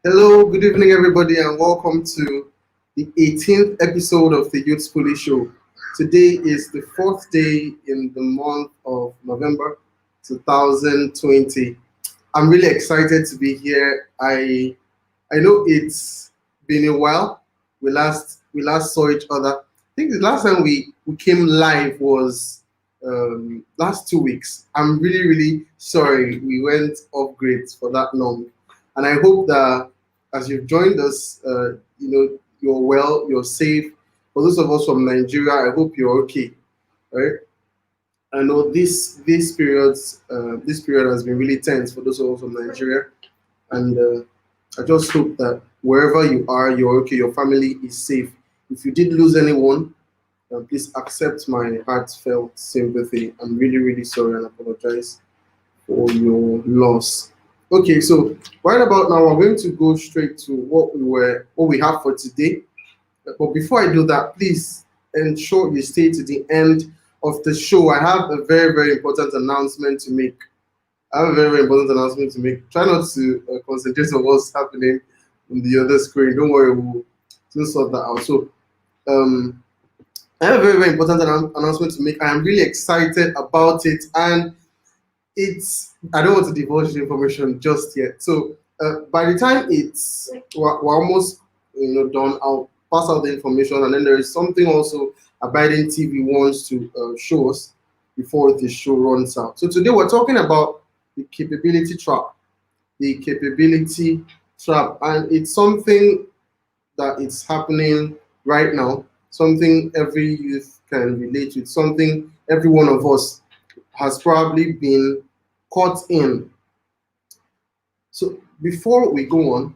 Hello, good evening, everybody, and welcome to the 18th episode of the Youth Pulley Show. Today is the fourth day in the month of November 2020. I'm really excited to be here. I know it's been a while. We last saw each other. I think the last time we came live was last 2 weeks. I'm really sorry we went off grades for that long, and I hope that as you've joined us, you're well, you're safe. For those of us from Nigeria, I hope you're okay. Right? I know this period has been really tense for those of us from Nigeria, and I just hope that wherever you are, you're okay, your family is safe. If you did lose anyone, please accept my heartfelt sympathy. I'm really sorry and apologize for your loss. Okay, so right about now, we're going to go straight to what we have for today. But before I do that, please ensure you stay to the end of the show. I have a very important announcement to make. I have a very important announcement to make. Try not to concentrate on what's happening on the other screen. Don't worry, we'll sort that out. So, um, I have a very important announcement to make. I am really excited about it, and I don't want to divulge the information just yet. So, by the time we're almost done, I'll pass out the information, and then there is something also Abiding TV wants to show us before the show runs out. So today we're talking about the capability trap. The capability trap, and it's something that it's happening right now. Something every youth can relate with. Something every one of us has probably been caught in. So before we go on,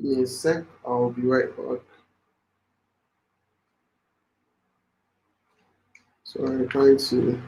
give me a sec. I'll be right back. Sorry, I'm trying to.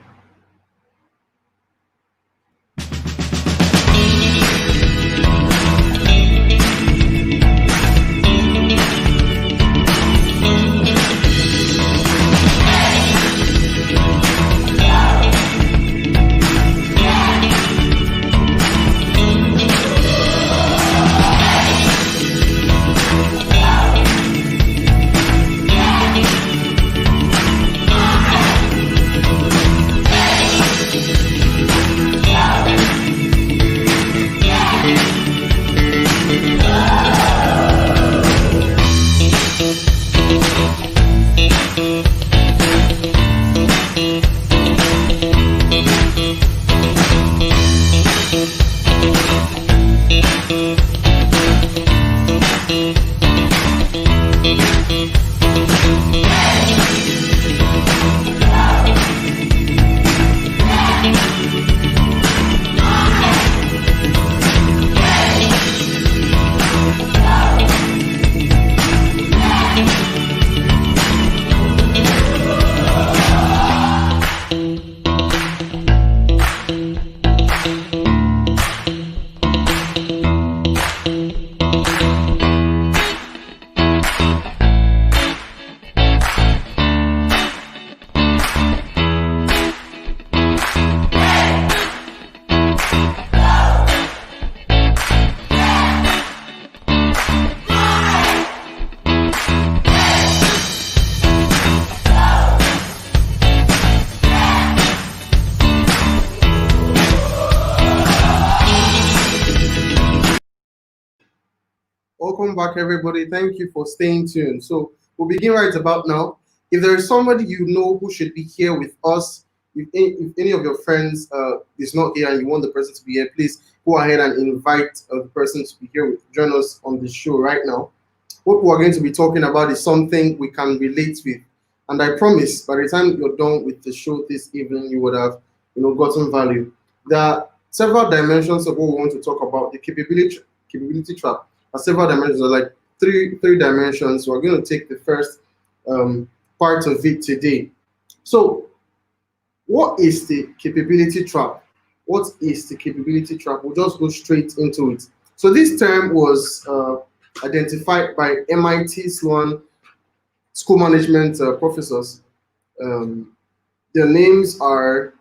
Welcome back, everybody. Thank you for staying tuned. So we'll begin right about now. If there is somebody you know who should be here with us, if any of your friends is not here and you want the person to be here, please go ahead and invite the person to be here with join us on the show right now. What we're going to be talking about is something we can relate with, and I promise by the time you're done with the show this evening, you would have gotten value. There are several dimensions of what we want to talk about. The capability trap several dimensions, like three dimensions. We're going to take the first part of it today. So, what is the capability trap? What is the capability trap? We'll just go straight into it. So, this term was identified by MIT Sloan school management professors. Their names are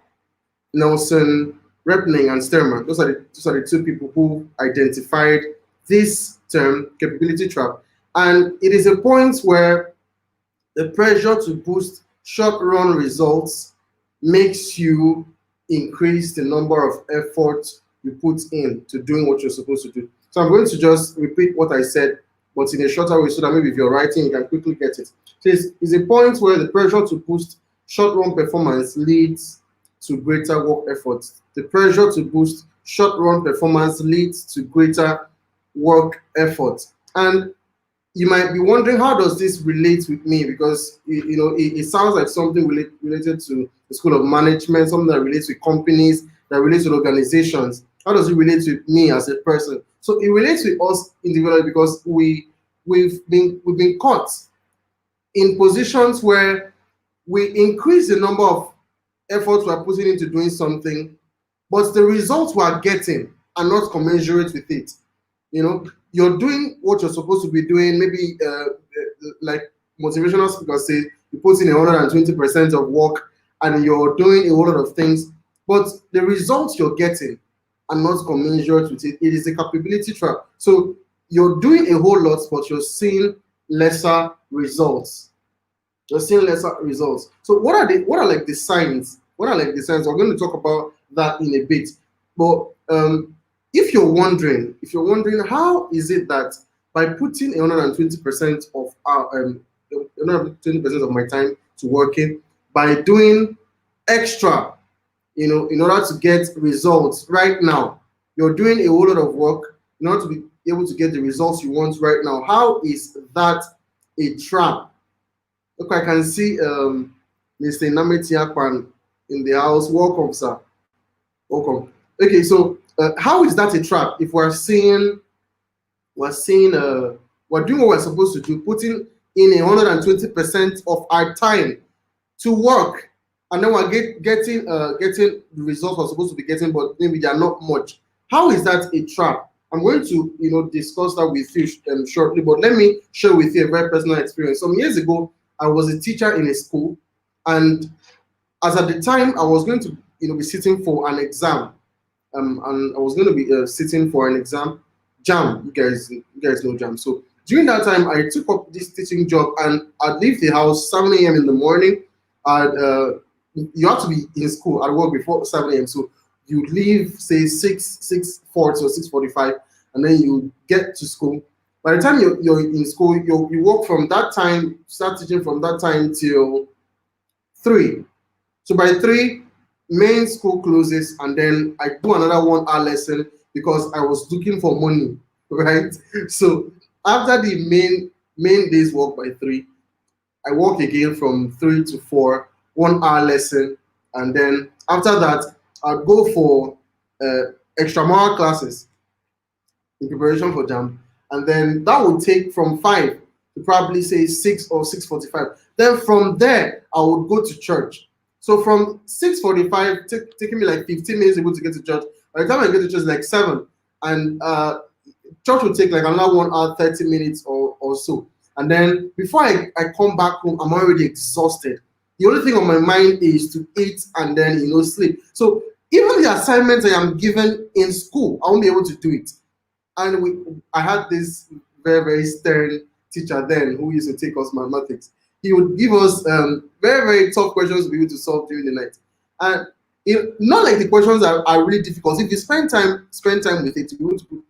Nelson Repning and Sterman. Those are the two people who identified this term, capability trap. And it is a point where the pressure to boost short run results makes you increase the number of efforts you put in to doing what you're supposed to do. So I'm going to just repeat what I said, but in a shorter way so that maybe if you're writing, you can quickly get it. So it's a point where the pressure to boost short run performance leads to greater work effort. The pressure to boost short run performance leads to greater work effort. And you might be wondering, how does this relate with me? Because it sounds like something related to the school of management, something that relates with companies, that relates with organizations. How does it relate with me as a person? So it relates with us individually because we've been caught in positions where we increase the number of efforts we're putting into doing something, but the results we're getting are not commensurate with it. You're doing what you're supposed to be doing. Maybe like motivational speakers say, you put in 120% of work and you're doing a whole lot of things, but the results you're getting are not commensurate with it. It is a capability trap. So you're doing a whole lot, but you're seeing lesser results. You're seeing lesser results. So what are like the signs? What are like the signs? We're going to talk about that in a bit. But if you're wondering, how is it that by putting 120% of 120% of my time to working, by doing extra, in order to get results right now, you're doing a whole lot of work in order to be able to get the results you want right now. How is that a trap? Look, I can see Mr. Nametiakwan in the house. Welcome, sir. Welcome. Okay, so how is that a trap? If we're doing what we're supposed to do, putting in 120% of our time to work, and then we're getting the results we're supposed to be getting, but maybe they are not much. How is that a trap? I'm going to discuss that with you shortly, but let me share with you a very personal experience. Some years ago, I was a teacher in a school, and as at the time, I was going to be sitting for an exam. And I was going to be sitting for an exam, JAM. You guys know JAM. So during that time, I took up this teaching job, and I'd leave the house 7 a.m. in the morning. You have to be in school at work before 7 a.m. So you leave, say 6:40 or 6:45, and then you get to school. By the time you're in school, you work from that time, start teaching from that time till 3. So by 3, main school closes, and then I do another 1 hour lesson because I was looking for money, right? So after the main day's work by 3, I work again from 3 to 4, 1 hour lesson, and then after that I'll go for extramural classes in preparation for JAM, and then that would take from 5 to probably say 6 or 6:45. Then from there I would go to church. So from 6:45, taking me like 15 minutes able to get to church. By the time I get to church, like 7, and church will take like another 1 hour, 30 minutes or so. And then before I come back home, I'm already exhausted. The only thing on my mind is to eat and then sleep. So even the assignments I am given in school, I won't be able to do it. And I had this very, very stern teacher then who used to take us mathematics. He would give us very, very tough questions to be able to solve during the night. And not like the questions are really difficult. If you spend time with it, you want to put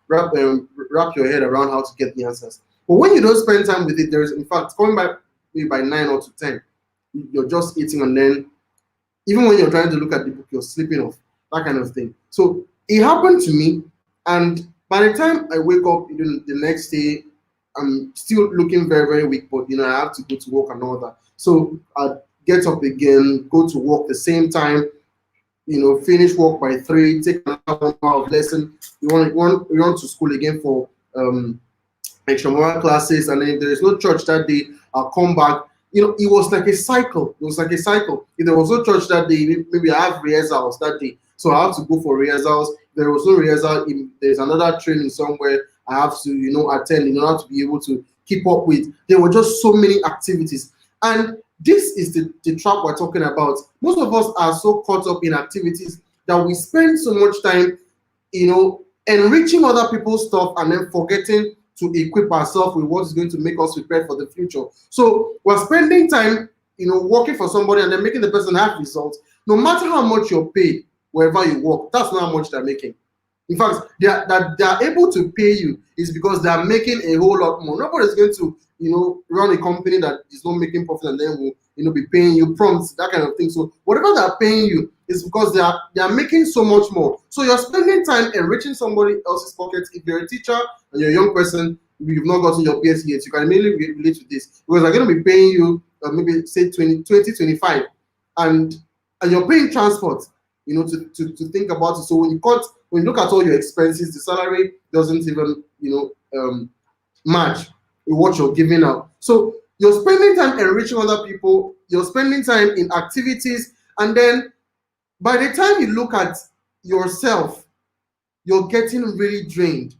wrap your head around how to get the answers. But when you don't spend time with it, there's in fact coming back maybe by 9 or to 10, you're just eating, and then even when you're trying to look at the book, you're sleeping off, that kind of thing. So it happened to me, and by the time I wake up the next day, I'm still looking very, very weak, but I have to go to work and all that. So I get up again, go to work the same time, finish work by 3, take another 1 hour of lesson. You want to school again for extramural classes, and then if there is no church that day, I'll come back. It was like a cycle. If there was no church that day, maybe I have rehearsals that day, so I have to go for rehearsals. If there was no rehearsal, there's another training somewhere I have to attend in order to be able to keep up with. There were just so many activities, and This is the trap we're talking about. Most of us are so caught up in activities that we spend so much time, enriching other people's stuff and then forgetting to equip ourselves with what is going to make us prepared for the future. So we're spending time, working for somebody and then making the person have results. No matter how much you're paid wherever you work, that's not how much they're making. In fact, they are able to pay you is because they are making a whole lot more. Nobody's going to, run a company that is not making profit and then will, be paying you prompts, that kind of thing. So whatever they are paying you is because they are making so much more. So you're spending time enriching somebody else's pockets. If you're a teacher and you're a young person, you've not gotten your PSC yet, you can immediately relate to this because they're going to be paying you maybe say 25, and you're paying transport. To think about it. So when you look at all your expenses, the salary doesn't even, match with what you're giving out. So you're spending time enriching other people, you're spending time in activities, and then by the time you look at yourself, you're getting really drained.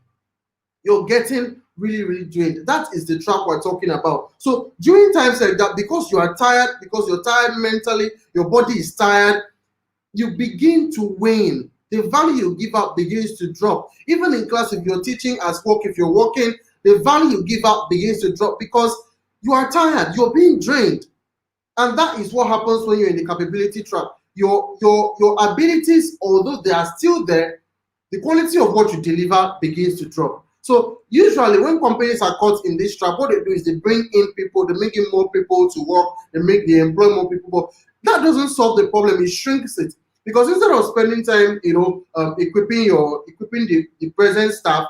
You're getting really, really drained. That is the trap we're talking about. So during times like that, because you are tired, because you're tired mentally, your body is tired, you begin to wane. The value you give out begins to drop. Even in class, if you're teaching as work, if you're working, the value you give out begins to drop because you are tired, you're being drained. And that is what happens when you're in the capability trap. Your abilities, although they are still there, the quality of what you deliver begins to drop. So usually when companies are caught in this trap, what they do is they bring in people, they make in more people to work, they employ more people. But that doesn't solve the problem, it shrinks it. Because instead of spending time, equipping the present staff,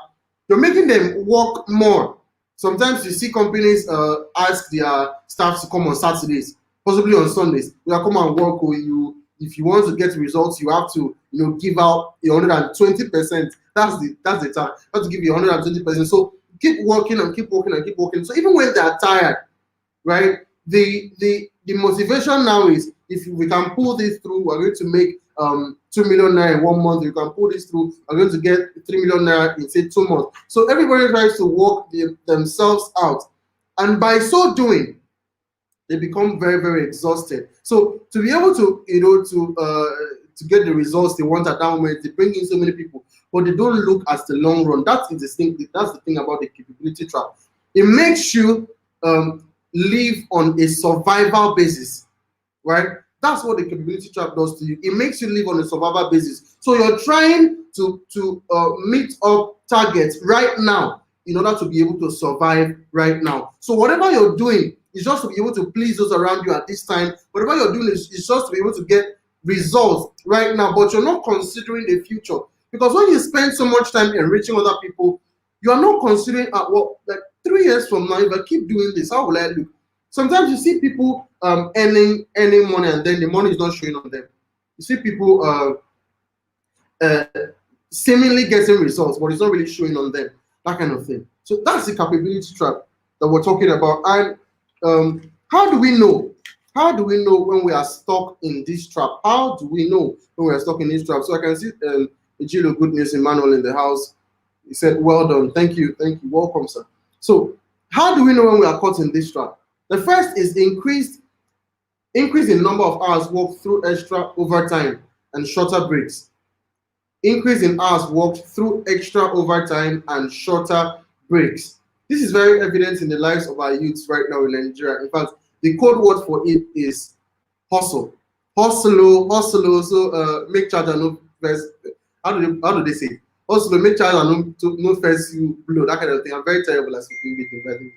you're making them work more. Sometimes you see companies ask their staff to come on Saturdays, possibly on Sundays. We are come and work with you. If you want to get results, you have to, give out 120%. That's the time. You have to give you 120%. So keep working and keep working and keep working. So even when they are tired, right? The motivation now is if we can pull this through, we're going to make 2 million naira in 1 month. You can pull this through, we're going to get 3 million naira in say 2 months. So everybody tries to work themselves out, and by so doing, they become very, very exhausted. So to be able to to get the results they want at that moment, they bring in so many people, but they don't look at the long run. That is the thing. That's the thing about the capability trap. It makes you live on a survival basis, right? That's what the capability trap does to you. It makes you live on a survival basis. So you're trying to meet up targets right now in order to be able to survive right now. So whatever you're doing is just to be able to please those around you at this time. Whatever you're doing is just to be able to get results right now, but you're not considering the future. Because when you spend so much time enriching other people, you are not considering, like 3 years from now, if I keep doing this, how will I look? Sometimes you see people earning money and then the money is not showing on them. You see people seemingly getting results, but it's not really showing on them. That kind of thing. So that's the capability trap that we're talking about. And how do we know? How do we know when we are stuck in this trap? How do we know when we are stuck in this trap? So I can see Ejilo Good News Emmanuel in the house. He said, well done. Thank you. Welcome, sir. So how do we know when we are caught in this trap? The first is increase in number of hours worked through extra overtime and shorter breaks. Increase in hours worked through extra overtime and shorter breaks. This is very evident in the lives of our youths right now in Nigeria. In fact, the code word for it is hustle. Hustle. So make charge and no first. How do they say it? Hustle, make charge and no first you blow. That kind of thing. I'm very terrible at speaking pidgin, by the way.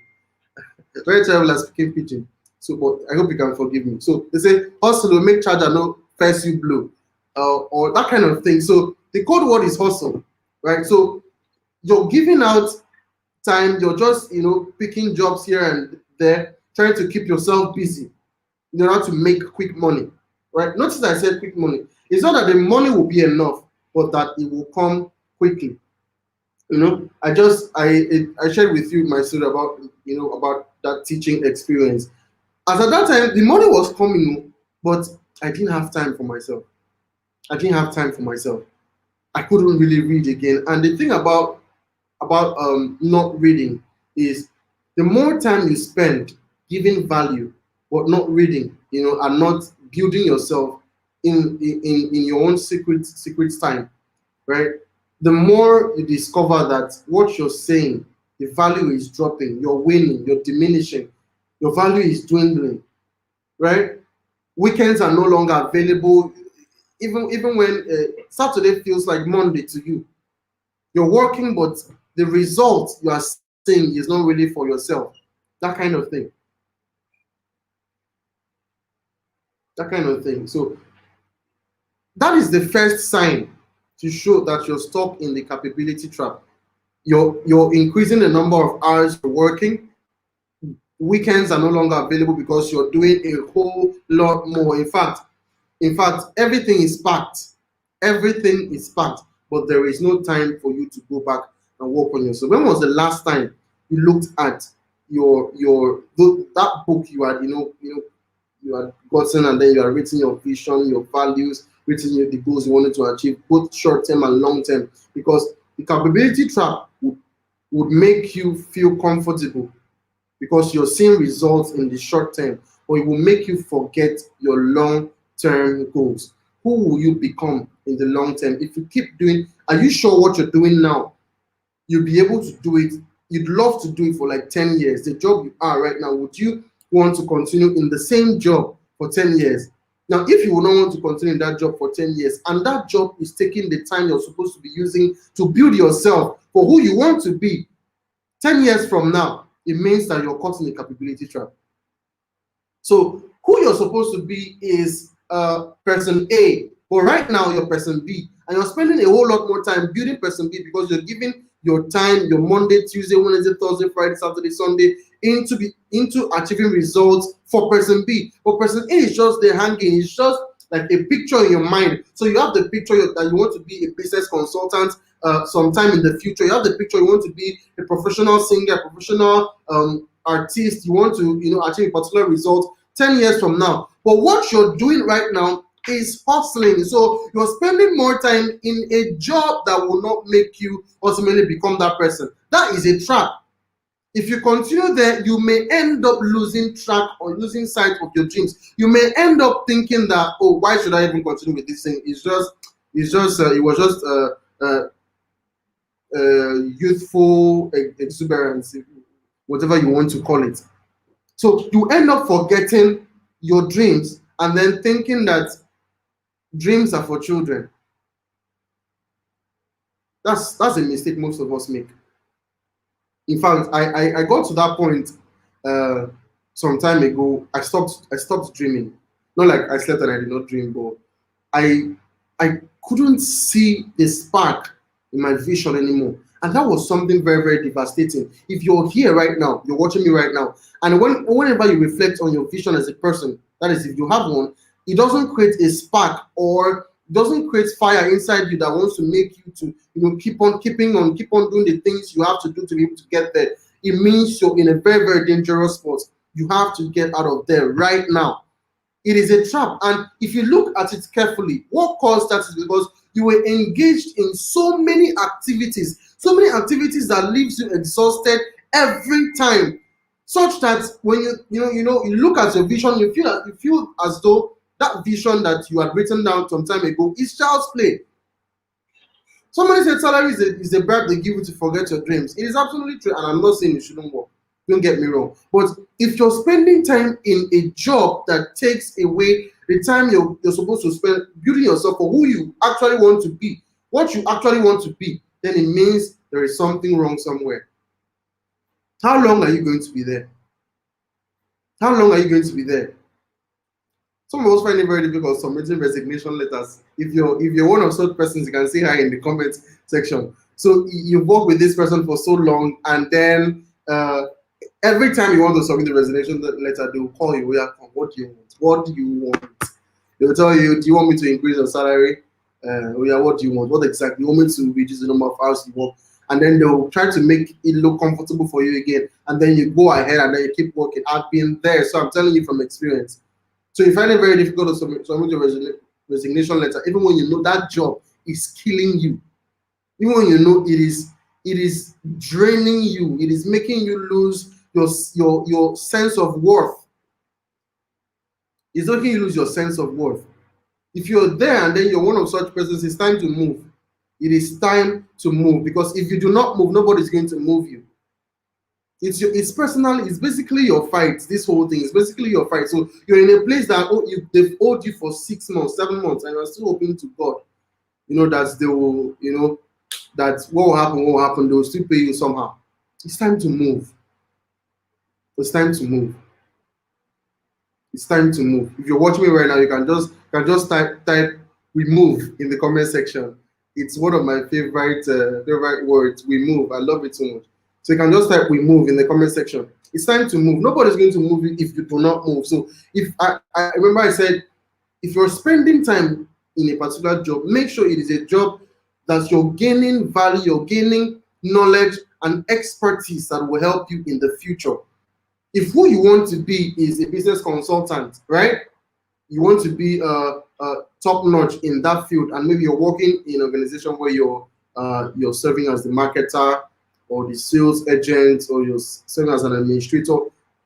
Very terrible at speaking pidgin. So, but I hope you can forgive me. So they say hustle, make charge and no first you blow, or that kind of thing. So the code word is hustle, right? So you're giving out time. You're just picking jobs here and there, trying to keep yourself busy in order to make quick money, right? Notice I said quick money. It's not that the money will be enough, but that it will come quickly. I shared with you my story about about that teaching experience. As at that time, the money was coming, but I didn't have time for myself. I couldn't really read again. And the thing about not reading is the more time you spend giving value, but not reading, and not building yourself in your own secret time, right? The more you discover that what you're saying, the value is dropping, you're winning, you're diminishing, your value is dwindling, right? Weekends are no longer available, even when Saturday feels like Monday to you. You're working, but the result you are seeing is not really for yourself. That kind of thing. That kind of thing. So that is the first sign to show that you're stuck in the capability trap. You're increasing the number of hours you're working. Weekends are no longer available because you're doing a whole lot more. In fact, everything is packed. Everything is packed, but there is no time for you to go back and work on yourself. When was the last time you looked at that book you had you had gotten, and then you had written your vision, your values, written the goals you wanted to achieve, both short term and long term? Because the capability trap would make you feel comfortable because you're seeing results in the short term, or it will make you forget your long term goals. Who will you become in the long term? If you keep doing, are you sure what you're doing now, you'll be able to do it? You'd love to do it for like 10 years. The job you are right now, would you want to continue in the same job for 10 years? Now, if you would not want to continue in that job for 10 years, and that job is taking the time you're supposed to be using to build yourself for who you want to be, 10 years from now, it means that you're caught in the capability trap. So who you're supposed to be is person A, but right now you're person B, and you're spending a whole lot more time building person B because you're giving your time, your Monday, Tuesday, Wednesday, Thursday, Friday, Saturday, Sunday into achieving results for person B. But person A is just there hanging. It's just like a picture in your mind. So you have the picture that you want to be a business consultant sometime in the future. You have the picture you want to be a professional singer, a professional artist. You want to achieve a particular result 10 years from now. But what you're doing right now is hustling. So you're spending more time in a job that will not make you ultimately become that person. That is a trap. If you continue there, you may end up losing track or losing sight of your dreams. You may end up thinking that, oh, why should I even continue with this thing? It was just youthful exuberance, whatever you want to call it. So you end up forgetting your dreams and then thinking that dreams are for children. That's a mistake most of us make. In fact, I got to that point some time ago. I stopped dreaming. Not like I slept and I did not dream, but I couldn't see the spark in my vision anymore. And that was something very, very devastating. If you're here right now, you're watching me right now, and whenever you reflect on your vision as a person, that is, if you have one, it doesn't create a spark or doesn't create fire inside you that wants to make you to keep on doing the things you have to do to be able to get there. It means you're in a very, very dangerous spot. You have to get out of there right now. It is a trap, and if you look at it carefully, what caused that is because you were engaged in so many activities that leaves you exhausted every time, such that when you look at your vision, you feel as though that vision that you had written down some time ago is child's play. Somebody said salary is a bribe they give you to forget your dreams. It is absolutely true, and I'm not saying it shouldn't work. Don't get me wrong. But if you're spending time in a job that takes away the time you're supposed to spend building yourself for who you actually want to be, what you actually want to be, then it means there is something wrong somewhere. How long are you going to be there? How long are you going to be there? Some of us find it very difficult submitting resignation letters. If you're one of such persons, you can say hi in the comment section. So you've worked with this person for so long, and then every time you want to submit the resignation letter, they will call you. What do you want? What do you want? They will tell you, do you want me to increase your salary? What do you want? What exactly? You want me to reduce the number of hours you work? And then they'll try to make it look comfortable for you again. And then you go ahead and then you keep working. I've been there, so I'm telling you from experience. So you find it very difficult to submit your resignation letter, even when you know that job is killing you. Even when you know it is draining you, it is making you lose your sense of worth. It's okay you lose your sense of worth. If you're there and then you're one of such persons, it's time to move. It is time to move, because if you do not move, nobody's going to move you. It's personal. It's basically your fight. This whole thing is basically your fight. So you're in a place that they've owed you for 6 months, 7 months, and you're still hoping to God, that they will, that what will happen, what will happen. They will still pay you somehow. It's time to move. It's time to move. It's time to move. If you're watching me right now, you can just type "we move" in the comment section. It's one of my favorite words. We move. I love it so much. So you can just type "we move" in the comment section. It's time to move. Nobody's going to move you if you do not move. So if I remember I said, if you're spending time in a particular job, make sure it is a job that you're gaining value, you're gaining knowledge and expertise that will help you in the future. If who you want to be is a business consultant, right? You want to be top notch in that field, and maybe you're working in an organization where you're serving as the marketer or the sales agent, or you're serving as an administrator.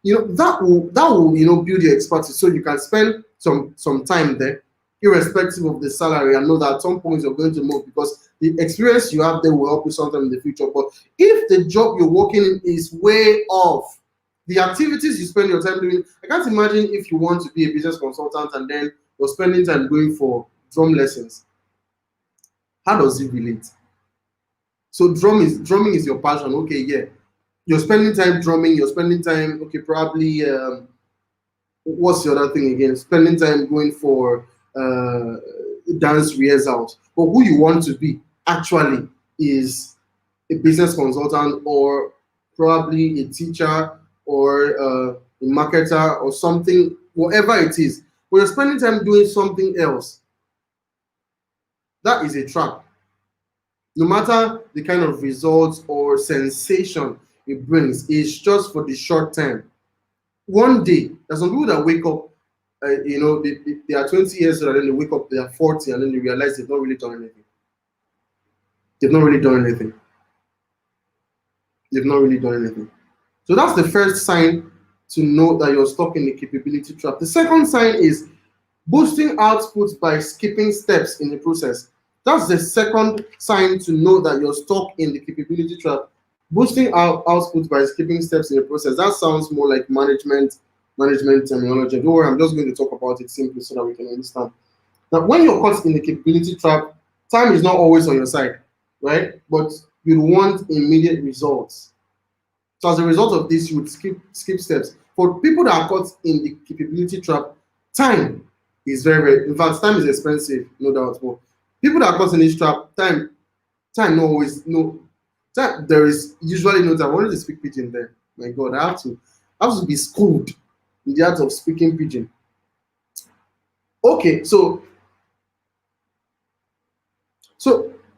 That will build your expertise, so you can spend some time there, irrespective of the salary, and know that at some point you're going to move, because the experience you have there will help you sometime in the future. But if the job you're working in is way off, the activities you spend your time doing, I can't imagine if you want to be a business consultant and then you're spending time going for drum lessons. How does it relate? So drumming is your passion. Okay, yeah. You're spending time drumming, you're spending time, okay, probably what's the other thing again? Spending time going for dance rehearsals. But who you want to be actually is a business consultant, or probably a teacher, or a marketer, or something, whatever it is. But you're spending time doing something else. That is a trap. No matter the kind of results or sensation it brings, it's just for the short term. One day, there's some people that wake up, they are 20 years old, and then they wake up, they are 40, and then they realize they've not really done anything. They've not really done anything. They've not really done anything. So that's the first sign to know that you're stuck in the capability trap. The second sign is boosting output by skipping steps in the process. That's the second sign to know that you're stuck in the capability trap. Boosting output by skipping steps in the process. That sounds more like management terminology. Don't worry, I'm just going to talk about it simply so that we can understand. Now, when you're caught in the capability trap, time is not always on your side, right? But you want immediate results. So as a result of this, you would skip steps. For people that are caught in the capability trap, time is very, in fact, time is expensive, no doubt. But people that are caught in this trap, time not always, no, time, there is usually no time. I wanted to speak pidgin there. My God, I have to be schooled in the art of speaking pidgin. Okay, so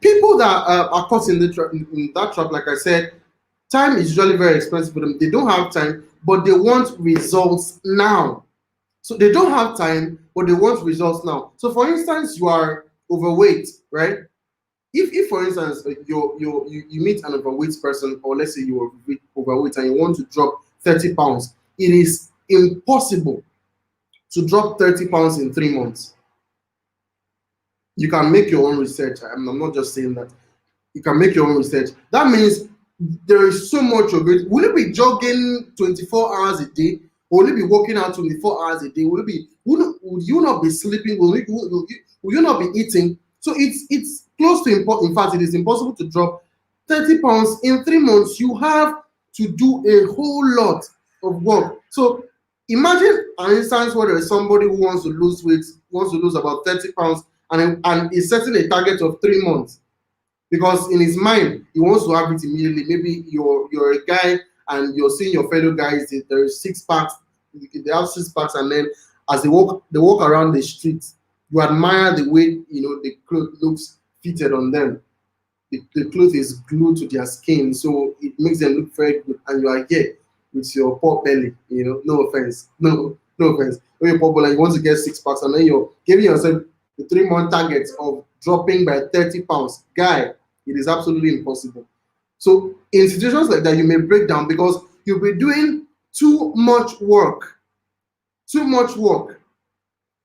people that are caught in that trap, like I said, time is usually very expensive for them. They don't have time, but they want results now. So they don't have time, but they want results now. So for instance, you are overweight, right? If for instance you meet an overweight person, or let's say you are overweight and you want to drop 30 pounds, it is impossible to drop 30 pounds in 3 months. You can make your own research. I'm not just saying that. You can make your own research. That means there is so much of it. Will you be jogging 24 hours a day? Or will you be working out 24 hours a day? Would you not be sleeping? Will you not be eating? So it's close to impossible. In fact, it is impossible to drop 30 pounds in 3 months. You have to do a whole lot of work. So imagine an instance where there is somebody who wants to lose weight, wants to lose about 30 pounds, and is setting a target of 3 months. Because in his mind, he wants to have it immediately. Maybe you're a guy and you're seeing your fellow guys, there is 6 packs, they have 6 packs, and then as they walk around the street, you admire the way the cloth looks fitted on them. The cloth is glued to their skin, so it makes them look very good, and you are here with your poor belly, no offense. No offense. When you're poor belly, you want to get 6 packs, and then you're giving yourself the 3-month target of dropping by 30 pounds. Guy, it is absolutely impossible. So in situations like that, you may break down because you'll be doing too much work.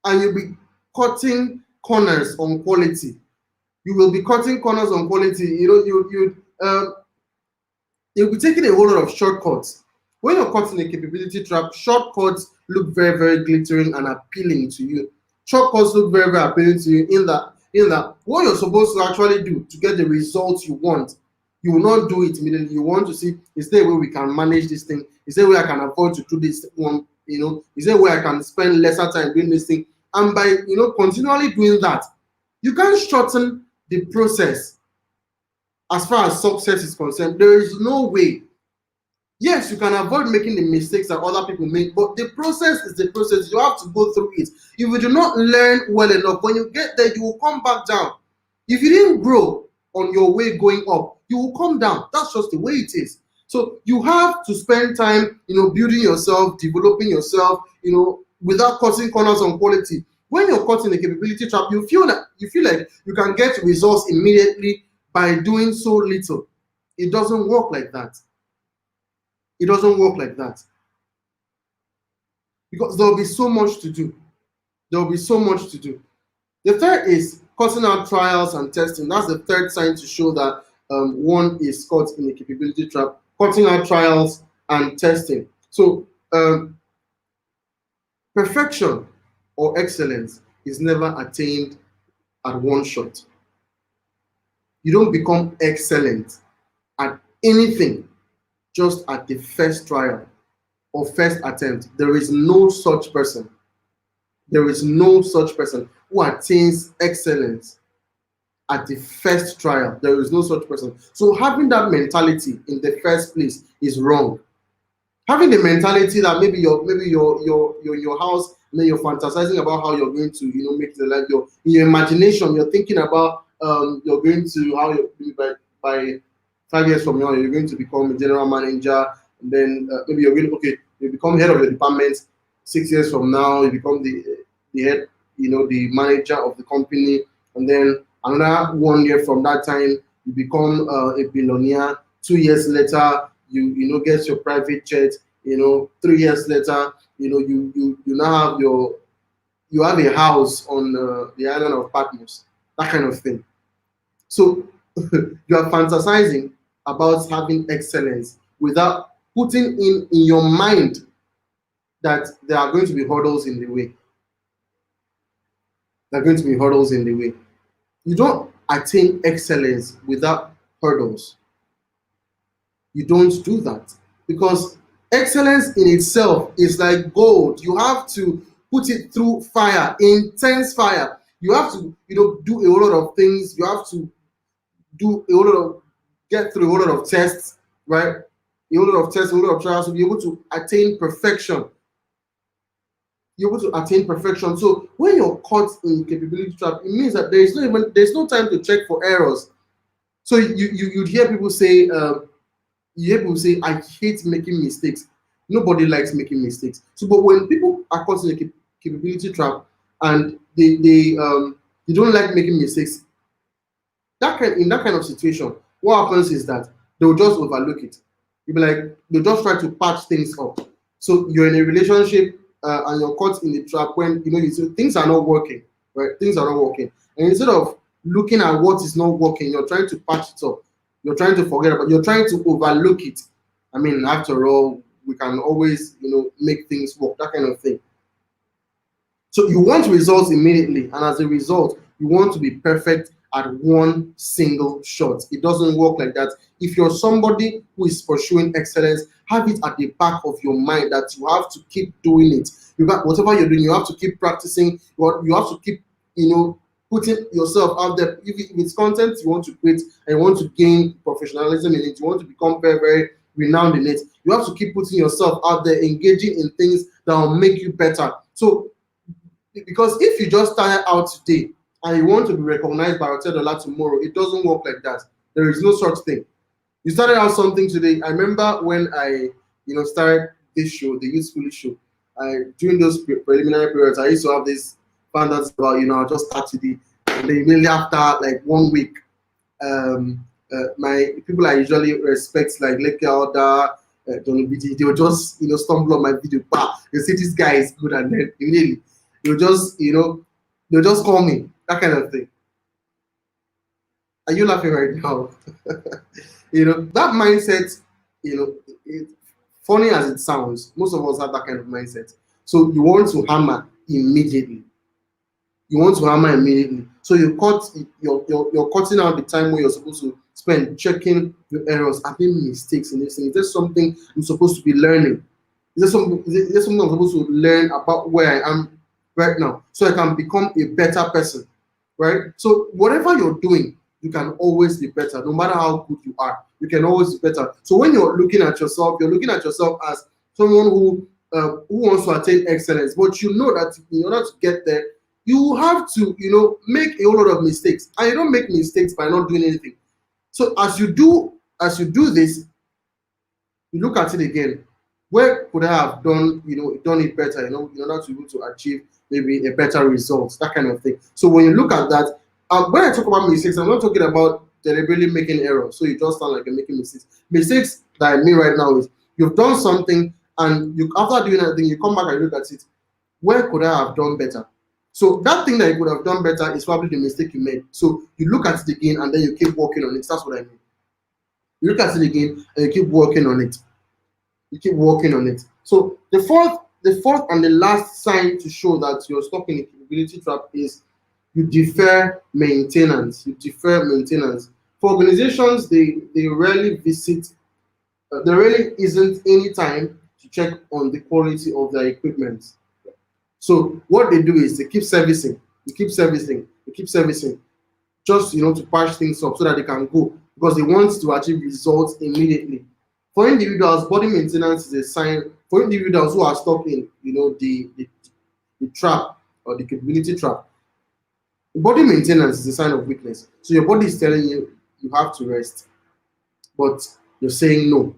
and you'll be cutting corners on quality. You will be cutting corners on quality. You'll be taking a whole lot of shortcuts. When you're caught in a capability trap, shortcuts look very, very glittering and appealing to you. Shortcuts look very, very appealing to you in that what you're supposed to actually do to get the results you want, you will not do it immediately. You want to see, is there a way we can manage this thing? Is there a way I can afford to do this one? Is there a way I can spend lesser time doing this thing? And by continually doing that, you can shorten the process. As far as success is concerned, there is no way. Yes, you can avoid making the mistakes that other people make, but the process is the process. You have to go through it. If you do not learn well enough, when you get there, you will come back down. If you didn't grow on your way going up, you will come down. That's just the way it is. So you have to spend time, building yourself, developing yourself, without cutting corners on quality. When you're caught in a capability trap, you feel like you can get results immediately by doing so little. It doesn't work like that. It doesn't work like that. Because there will be so much to do. There will be so much to do. The third is cutting out trials and testing. That's the third sign to show that one is caught in a capability trap. Cutting out trials and testing. So perfection or excellence is never attained at one shot. You don't become excellent at anything just at the first trial or first attempt. There is no such person. There is no such person who attains excellence at the first trial. There is no such person. So having that mentality in the first place is wrong. Having the mentality that maybe your house, then you're fantasizing about how you're going to make the life. In your imagination, you're thinking about you're going to how you're by 5 years from now you're going to become a general manager, and then maybe you become head of the department. 6 years from now you become the head, the manager of the company, and then another 1 year from that time you become a billionaire. 2 years later you get your private jet. 3 years later you now have a house on the island of Patmos, that kind of thing. So you are fantasizing about having excellence without putting in your mind that there are going to be hurdles in the way. There are going to be hurdles in the way. You don't attain excellence without hurdles. You don't do that, because excellence in itself is like gold. You have to put it through fire, intense fire. You have to do a whole lot of things. You have to get through a whole lot of tests, right? A whole lot of tests, a whole lot of trials to be able to attain perfection. You're able to attain perfection. So when you're caught in capability trap, it means that there's no time to check for errors. So you'd hear people say, I hate making mistakes. Nobody likes making mistakes. So, but when people are caught in a capability trap and they don't like making mistakes, in that kind of situation, what happens is that they'll just overlook it. You'll be like, they'll just try to patch things up. So you're in a relationship and you're caught in the trap when you see things are not working, right? Things are not working, and instead of looking at what is not working, you're trying to patch it up. You're trying to forget about. You're trying to overlook it. I mean, after all, we can always make things work. That kind of thing. So you want results immediately, and as a result, you want to be perfect at one single shot. It doesn't work like that. If you're somebody who is pursuing excellence, have it at the back of your mind that you have to keep doing it. Whatever you're doing, you have to keep practicing. You have to keep, putting yourself out there. If it's content you want to create and you want to gain professionalism in it, you want to become very, very renowned in it, you have to keep putting yourself out there, engaging in things that will make you better. So, because if you just started out today and you want to be recognized by $10 tomorrow, it doesn't work like that. There is no such thing. You started out something today. I remember when I, started this show, the Youth Pulley show. During those preliminary periods, I used to have this fantasy about, I'll just start today. And then immediately after, like 1 week, my people I usually respect, like Leke Alda, John BD, they will just, stumble on my video. Bah, they say this guy is good, and then immediately They'll just, they'll just call me, that kind of thing. Are you laughing right now? That mindset, it, funny as it sounds, most of us have that kind of mindset. So you want to hammer immediately. You want to hammer immediately. So you're cutting out the time where you're supposed to spend checking your errors, having mistakes in this thing. Is there something I'm supposed to be learning? Is there something I'm supposed to learn about where I am right now so I can become a better person? Right? So whatever you're doing, you can always be better. No matter how good you are, you can always be better. So when you're looking at yourself, you're looking at yourself as someone who wants to attain excellence, but you know that in order to get there, you have to, make a whole lot of mistakes. And you don't make mistakes by not doing anything. So as you do this, you look at it again. Where could I have done it better, in order to be able to achieve maybe a better result, that kind of thing. So when you look at that, when I talk about mistakes, I'm not talking about deliberately making errors. So you just sound like you're making mistakes. Mistakes that I mean right now is you've done something, and after doing that thing, you come back and look at it. Where could I have done better? So that thing that you could have done better is probably the mistake you made. So you look at it again, and then you keep working on it. That's what I mean. You look at it again and you keep working on it. You keep working on it. So the fourth and the last sign to show that you're stuck in a capability trap is you defer maintenance. You defer maintenance. For organizations, they rarely visit. There really isn't any time to check on the quality of their equipment. So what they do is they keep servicing. They keep servicing. They keep servicing, just to patch things up so that they can go, because they want to achieve results immediately. For individuals, body maintenance is a sign. For individuals who are stuck in the trap or the capability trap, body maintenance is a sign of weakness. So your body is telling you you have to rest, but you're saying no.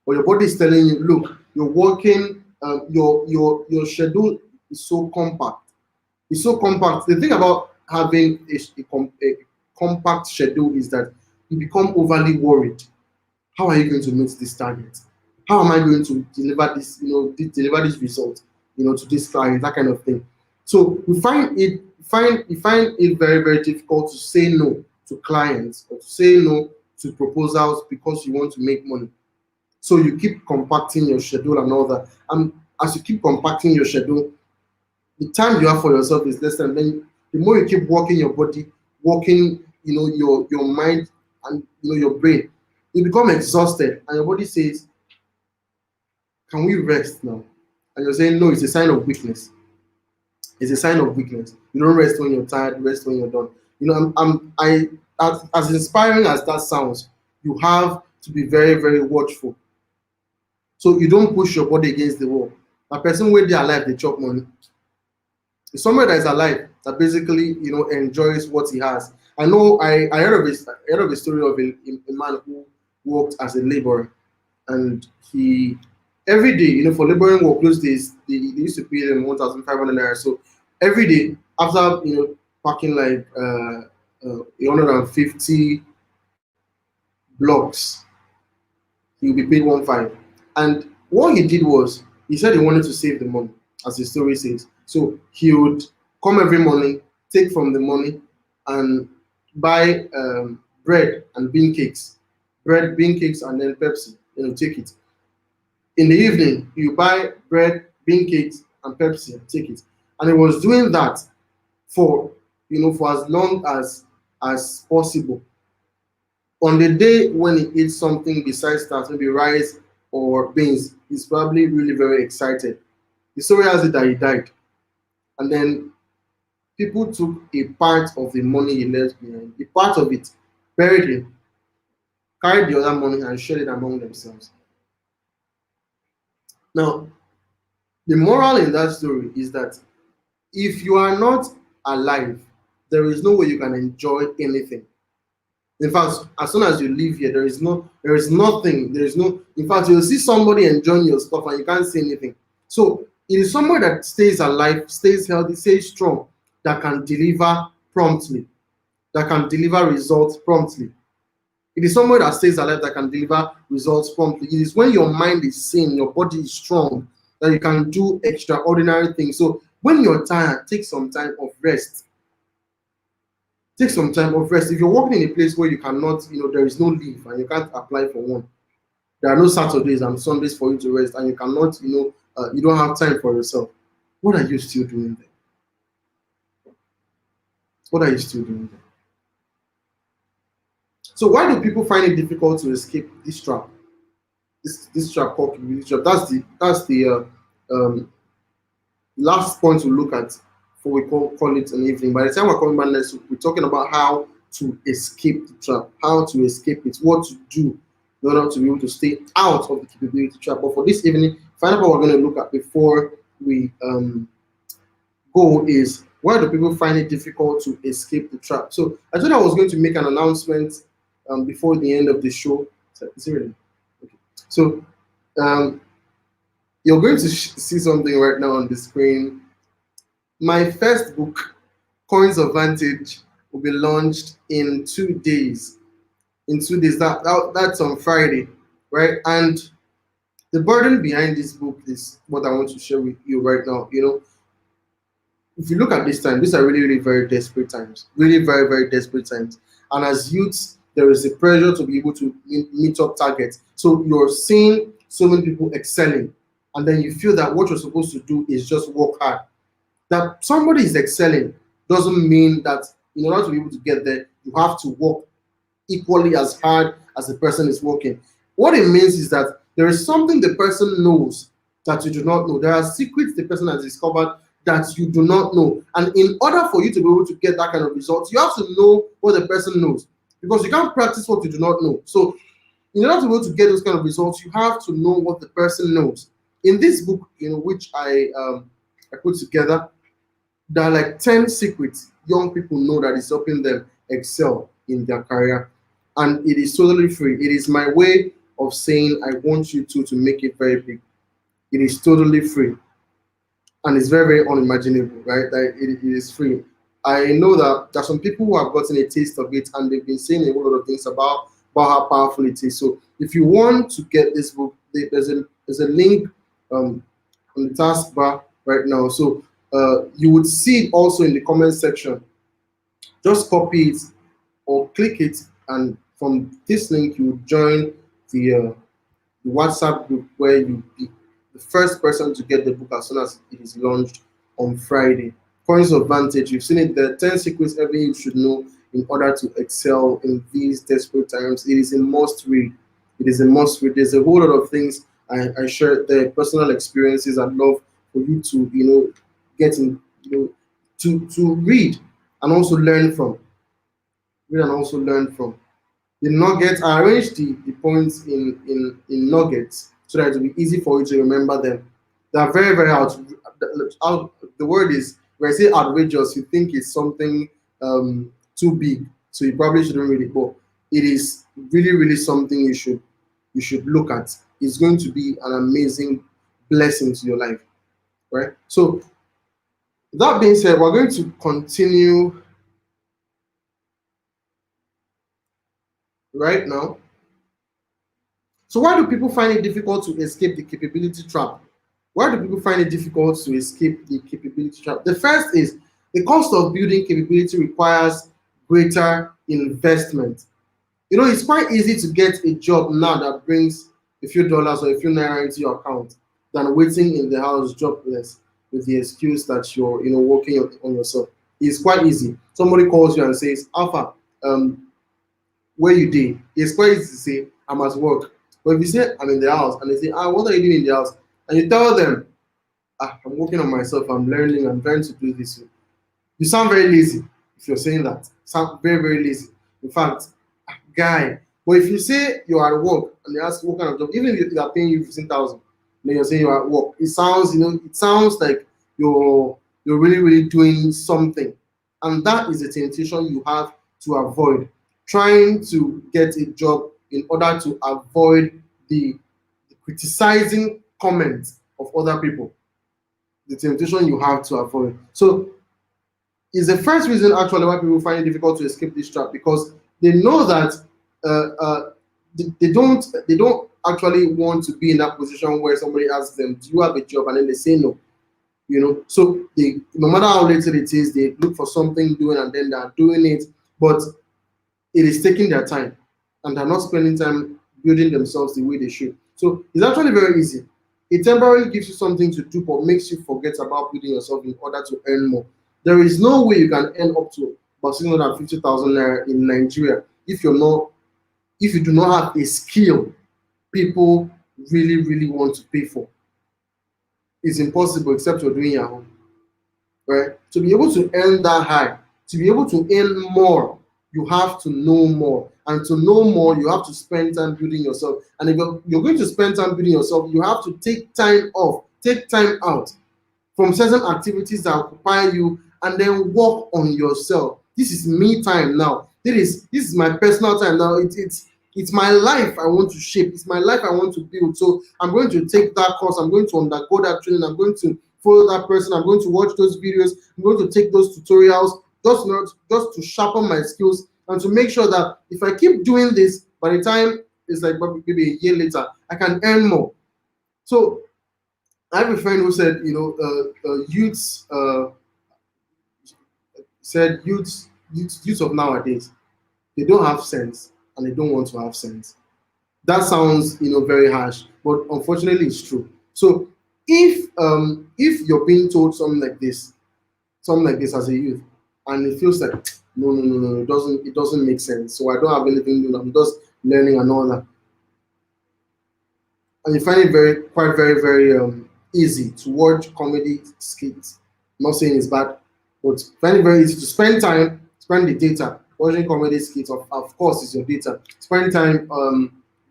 Or your body is telling you, look, you're working. Your schedule is so compact. It's so compact. The thing about having a compact schedule is that you become overly worried. How are you going to meet this target? How am I going to deliver this, deliver this result, to this client, that kind of thing. So we find it very, very difficult to say no to clients or to say no to proposals because you want to make money. So you keep compacting your schedule and all that. And as you keep compacting your schedule, the time you have for yourself is less, and then the more you keep working your body, working, your mind and your brain, you become exhausted, and your body says, "Can we rest now?" And you're saying, "No, it's a sign of weakness. It's a sign of weakness. You don't rest when you're tired. Rest when you're done." As inspiring as that sounds, you have to be very, very watchful. So you don't push your body against the wall. A person where they're alive, they chop money. It's somebody that is alive that basically enjoys what he has. I know I heard of a story of a man who worked as a laborer, and he every day, for laboring work those days, they used to pay them 1,500 naira. So every day after packing like 150 blocks, he would be paid 1,500. And what he did was he said he wanted to save the money, as the story says. So he would come every morning, take from the money, and buy bread and bean cakes, and then Pepsi. Take it. In the evening, you buy bread, bean cakes, and Pepsi, and take it. And he was doing that for for as long as possible. On the day when he eats something besides that, maybe rice or beans, he's probably really very excited. The story has it that he died. And then people took a part of the money he left behind, a part of it, buried it, carried the other money and shared it among themselves. Now, the moral in that story is that if you are not alive, there is no way you can enjoy anything. In fact, as soon as you leave here, there is nothing, in fact, you'll see somebody enjoying your stuff and you can't see anything. So it is somebody that stays alive, stays healthy, stays strong, that can deliver promptly, that can deliver results promptly. It is somebody that stays alive that can deliver results promptly. It is when your mind is sane, your body is strong, that you can do extraordinary things. So When you're tired, take some time of rest. Take some time of rest. If you're working in a place where you cannot, there is no leave and you can't apply for one, there are no Saturdays and Sundays for you to rest, and you cannot, you don't have time for yourself. What are you still doing there? What are you still doing there? So why do people find it difficult to escape this trap? This trap called community trap. That's the um, last point to look at before we call it an evening. By the time we're coming back next week, we're talking about how to escape the trap, how to escape it, what to do in order to be able to stay out of the capability trap. But for this evening, final part we're going to look at before we go is, why do people find it difficult to escape the trap? So I thought I was going to make an announcement before the end of the show. Is it ready? Okay. So you're going to see something right now on the screen. My first book, Coins of Vantage, will be launched in 2 days. In 2 days, that's on Friday, right? And the burden behind this book is what I want to share with you right now. If you look at this time, these are really, really very desperate times. Really, very, very desperate times. And as youths, there is a pressure to be able to meet up targets. So you're seeing so many people excelling, and then you feel that what you're supposed to do is just work hard. That somebody is excelling doesn't mean that in order to be able to get there, you have to work equally as hard as the person is working. What it means is that there is something the person knows that you do not know. There are secrets the person has discovered that you do not know. And in order for you to be able to get that kind of result, you have to know what the person knows, because you can't practice what you do not know. So in order to be able to get those kind of results, you have to know what the person knows. In this book, which I put together, there are like 10 secrets young people know that is helping them excel in their career. And it is totally free. It is my way of saying I want you to make it very big. It is totally free. And it's very, very unimaginable, right? That it is free. I know that there are some people who have gotten a taste of it, and they've been saying a whole lot of things about how powerful it is. So if you want to get this book, there's a link on the taskbar right now. So you would see it also in the comment section. Just copy it or click it, and from this link you would join the WhatsApp group where you'll be the first person to get the book as soon as it is launched on Friday. Coins of Vantage, you've seen it there. 10 secrets every you should know in order to excel in these desperate times. It is a must read. It is a must read. There's a whole lot of things I shared there, personal experiences I'd love for you to get in, to read and also learn from. Read and also learn from. The nuggets, I arranged the points in nuggets so that it will be easy for you to remember them. They are very, very out. The word is, when I say outrageous, you think it's something too big, so you probably shouldn't read it. But it is really, really something you should look at. It's going to be an amazing blessing to your life, right? So that being said, we're going to continue right now. So why do people find it difficult to escape the capability trap? Why do people find it difficult to escape the capability trap? The first is the cost of building capability requires greater investment. It's quite easy to get a job now that brings a few dollars or a few naira into your account than waiting in the house jobless with the excuse that you're working on yourself. It's quite easy. Somebody calls you and says, Alpha, where you did? It's quite easy to say, I'm at work. But if you say, I'm in the house, and they say, what are you doing in the house? And you tell them, I'm working on myself, I'm learning, I'm trying to do this. You sound very lazy if you're saying that. You sound very, very lazy. In fact, guy. But if you say you're at work and they ask what kind of job, even if they are paying you 15,000, then you're saying you're at work, it sounds like you're really, really doing something. And that is a temptation you have to avoid. Trying to get a job in order to avoid the criticizing comments of other people. The temptation you have to avoid. So is the first reason actually why people find it difficult to escape this trap, because they know that they don't actually want to be in that position where somebody asks them, do you have a job? And then they say no. So they, no matter how little it is, they look for something doing and then they're doing it, but it is taking their time and they're not spending time building themselves the way they should. So it's actually very easy. It temporarily gives you something to do, but makes you forget about building yourself in order to earn more. There is no way you can earn up to about 650,000 naira in Nigeria if you do not have a skill people really, really want to pay for. It's impossible except you're doing your own, right? To be able to earn that high, to be able to earn more, you have to know more. And to know more, you have to spend time building yourself. And if you're going to spend time building yourself, you have to take time off, take time out from certain activities that occupy you and then work on yourself. This is me time now. This is my personal time now. It's my life I want to shape. It's my life I want to build. So I'm going to take that course. I'm going to undergo that training. I'm going to follow that person. I'm going to watch those videos. I'm going to take those tutorials just to sharpen my skills and to make sure that if I keep doing this, by the time it's like maybe a year later, I can earn more. So I have a friend who said, youths said youths of nowadays, they don't have sense and they don't want to have sense. That sounds, very harsh, but unfortunately, it's true. So if you're being told something like this as a youth, and it feels like no, it doesn't make sense. So I don't have anything to do. I'm just learning and all that, and you find it quite very, very easy to watch comedy skits. I'm not saying it's bad, but find it very easy to spend the data watching comedy skits. Of course, it's your data. Spend time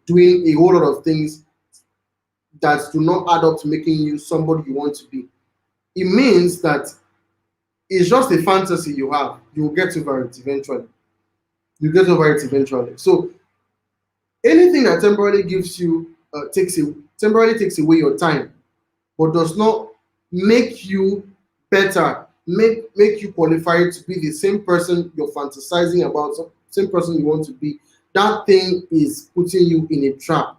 doing a whole lot of things that do not add up to making you somebody you want to be. It means that it's just a fantasy you have. You will get over it eventually. You get over it eventually. So anything that temporarily takes away your time, but does not make you better, make you qualified to be the same person you're fantasizing about, same person you want to be. That thing is putting you in a trap,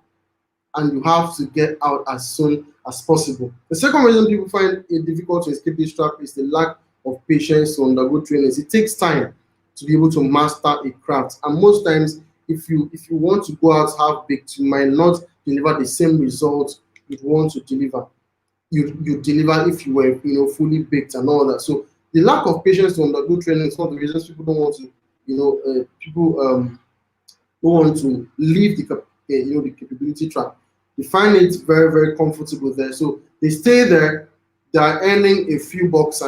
and you have to get out as soon as possible. The second reason people find it difficult to escape this trap is the lack of patience to undergo trainings. It takes time to be able to master a craft, and most times, if you want to go out half baked, you might not deliver the same results you want to deliver. You deliver if you were fully baked and all that. So the lack of patience to undergo training is one of the reasons people don't want to people don't want to leave the capability trap. They find it very, very comfortable there, so they stay there. They are earning a few bucks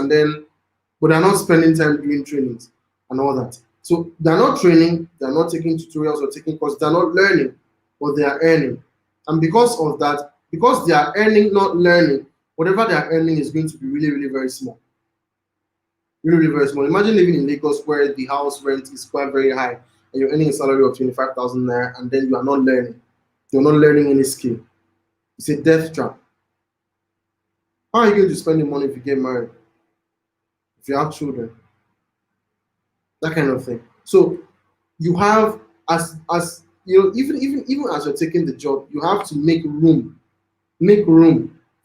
but they're not spending time doing trainings and all that. So they're not training, they're not taking tutorials or taking courses, they're not learning, but they are earning. And because of that, because they are earning, not learning, whatever they are earning is going to be really, really very small. Really, really very small. Imagine living in Lagos where the house rent is quite very high and you're earning a salary of 25,000 naira and then you are not learning. You're not learning any skill. It's a death trap. How are you going to spend your money if you get married? If you have children? That kind of thing. So you have as even as you're taking the job, you have to make room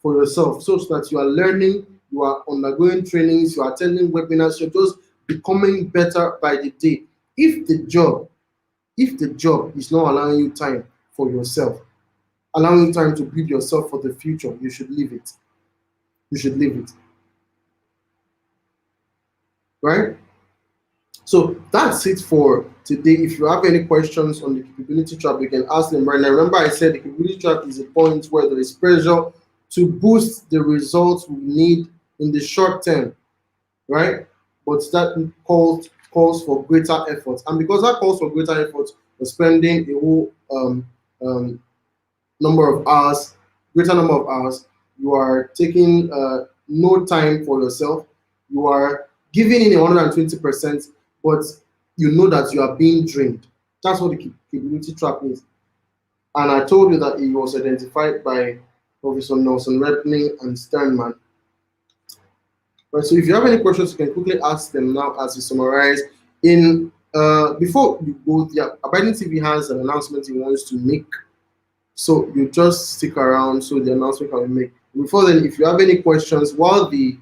for yourself so that you are learning, you are undergoing trainings, you are attending webinars, you're just becoming better by the day. If the job is not allowing you time for yourself, allowing you time to build yourself for the future, you should leave it. You should leave it. Right? So that's it for today. If you have any questions on the capability trap, you can ask them right now. Remember, I said the capability trap is a point where there is pressure to boost the results we need in the short term, right? But that calls for greater effort, and because that calls for greater effort, you're spending a whole greater number of hours. You are taking no time for yourself. You are giving in 120%, but you know that you are being drained. That's what the capability trap is. And I told you that it was identified by Professor Nelson Repney and Sternman. Right, so if you have any questions, you can quickly ask them now as we summarize. Before you go, Abiding TV has an announcement he wants to make. So you just stick around so the announcement can be made. Before then, if you have any questions while the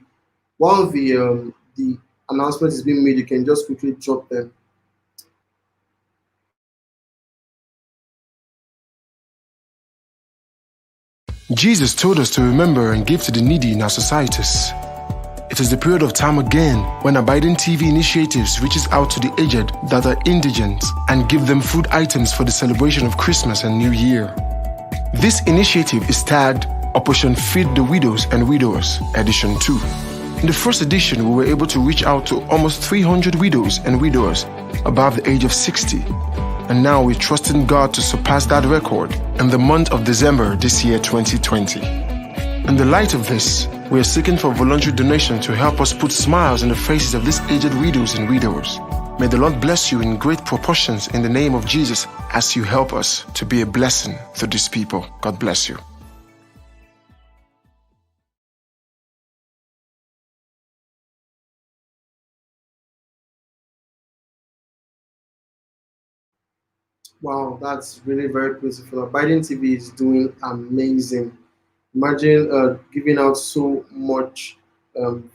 announcement is being made, you can just quickly drop them. Jesus told us to remember and give to the needy in our societies. It is the period of time again when Abiding TV initiatives reaches out to the aged that are indigent and give them food items for the celebration of Christmas and New Year. This initiative is tagged Operation Feed the Widows and Widowers, Edition 2. In the first edition, we were able to reach out to almost 300 widows and widowers above the age of 60. And now we're trusting God to surpass that record in the month of December this year, 2020. In the light of this, we are seeking for voluntary donation to help us put smiles in the faces of these aged widows and widowers. May the Lord bless you in great proportions in the name of Jesus as you help us to be a blessing to these people. God bless you. Wow, that's really very beautiful. Abiding TV is doing amazing. Imagine giving out so much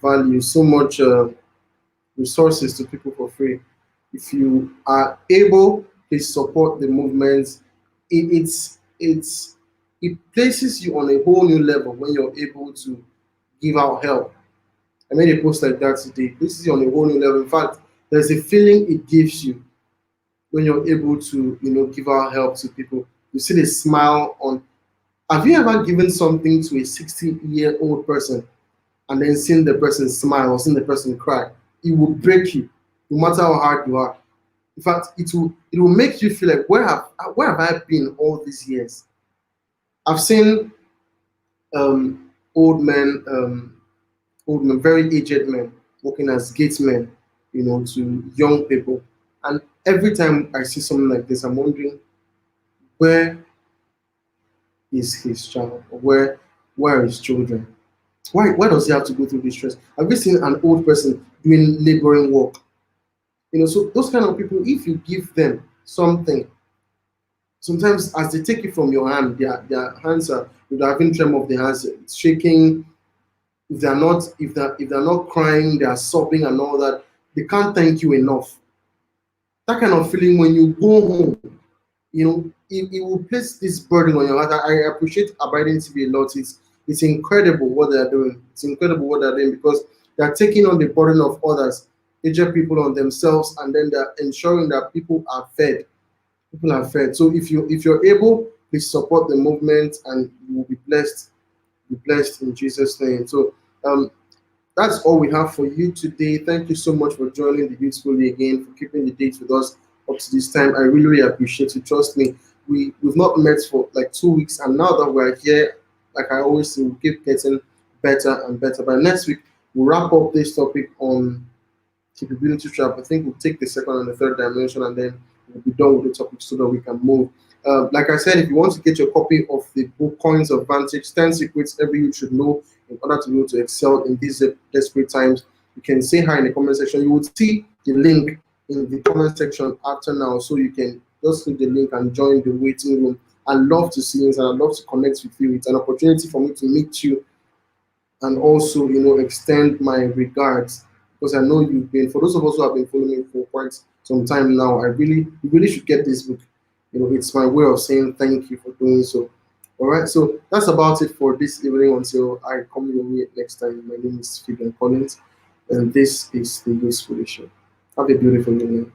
value, so much resources to people for free. If you are able, please support the movement. It places you on a whole new level when you're able to give out help. I made a post like that today. It places you on a whole new level. In fact, there's a feeling it gives you when you're able to, give out help to people. You see the smile on. Have you ever given something to a 60-year-old person and then seen the person smile or seen the person cry? It will break you, no matter how hard you are. In fact, it will make you feel like where have I been all these years? I've seen um, old men, very aged men, working as gatesmen, to young people. And every time I see something like this, I'm wondering, where is his child? Or where are his children? Why does he have to go through this stress? Have you seen an old person doing laboring work? So those kind of people, if you give them something, sometimes as they take it from your hand, their hands are, they're having tremor of the hands, it's shaking. If they're not crying, they are sobbing and all that. They can't thank you enough. That kind of feeling when you go home, it will place this burden on your heart. I appreciate Abiding TV a lot. It's incredible what they're doing. It's incredible what they're doing because they're taking on the burden of others, aged people on themselves, and then they're ensuring that people are fed. People are fed. So if you're able, please support the movement, and you will be blessed. Be blessed in Jesus' name. So that's all we have for you today. Thank you so much for joining the Youthfully again, for keeping the dates with us up to this time. I really, really appreciate it. Trust me, we've not met for like 2 weeks, and now that we're here, like I always say, we'll keep getting better and better. But next week, we'll wrap up this topic on capability trap. I think we'll take the second and the third dimension, and then we'll be done with the topic so that we can move. Like I said, if you want to get your copy of the book Coins of Vantage, 10 Secrets Every Youth Should Know in order to be able to excel in these desperate times, you can say hi in the comment section. You will see the link in the comment section after now, so you can just click the link and join the waiting room. I love to see you, and I love to connect with you. It's an opportunity for me to meet you and also, extend my regards, because I know you've been, for those of us who have been following me for quite some time now, you really should get this book. It's my way of saying thank you for doing so. All right, so that's about it for this evening. Until I come your way next time, my name is Fabian Collins, and this is the Useful Show. Have a beautiful evening.